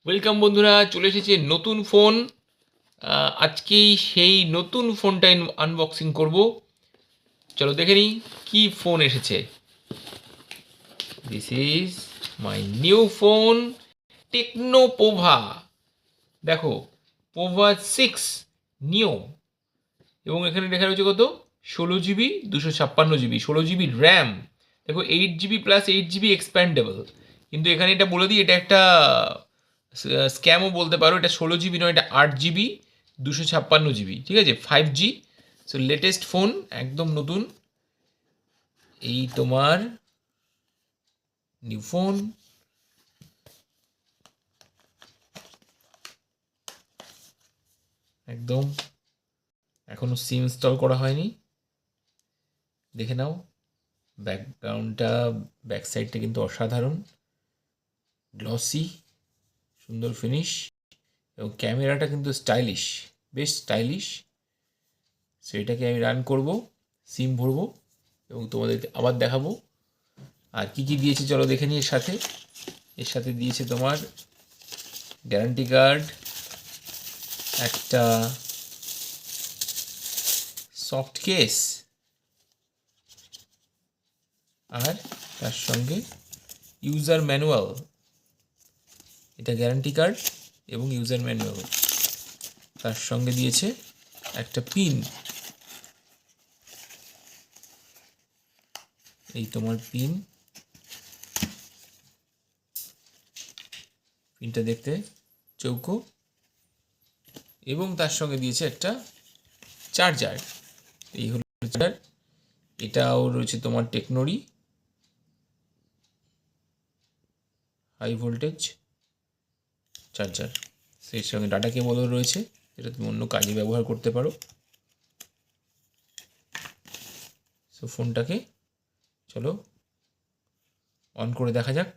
Welcome বন্ধুরা, চলে এসেছে নতুন ফোন। আজকেই সেই নতুন ফোনটা আনবক্সিং করব। চলো দেখে নিই কী ফোন এসেছে। This is my new phone, techno Pova. দেখো, পোভা 6 নিও। এবং এখানে লেখা রয়েছে কত, 16 জিবি 256 জিবি, 16 জিবি র্যাম। দেখো, 8 জিবি প্লাস 8 জিবি এক্সপ্যান্ডেবল। কিন্তু এখানে এটা বলে দিই, এটা একটা স্ক্যামও বলতে পারো। এটা 16 জিবি নয়, এটা 8 জিবি 256 জিবি। ঠিক আছে, 5G। সো লেটেস্ট ফোন, একদম নতুন। এই তোমার নিউ ফোন। একদম এখনো সিম ইনস্টল করা হয়নি। দেখে নাও ব্যাকগ্রাউন্ডটা, ব্যাক সাইডটা কিন্তু অসাধারণ, গ্লসি, সুন্দর ফিনিশ। এবং ক্যামেরাটা কিন্তু স্টাইলিশ, বেশ স্টাইলিশ। সো এটাকে আমি রান করব, সিম ভরবো এবং তোমাদের আবার দেখাবো। আর কি কি দিয়েছে চলো দেখে নিই। এর সাথে দিয়েছে তোমার গ্যারান্টি কার্ড, একটা সফট কেস, আর তার সঙ্গে ইউজার ম্যানুয়াল। এটা গ্যারান্টি কার্ড এবং ইউজার ম্যানুয়াল। তার সঙ্গে দিয়েছে একটা পিন। এই তোমার পিনটা দেখতে চৌকো। এবং তার সঙ্গে দিয়েছে একটা চার্জার। এই হলো চার্জার। এটাও রয়েছে তোমার টেকনোরই হাই ভোল্টেজ চার্জার। সেই সঙ্গে ডাটা কেবলও রয়েছে, যেটা তুমি অন্য কাজে ব্যবহার করতে পারো। সো ফোনটাকে চলো অন করে দেখা যাক।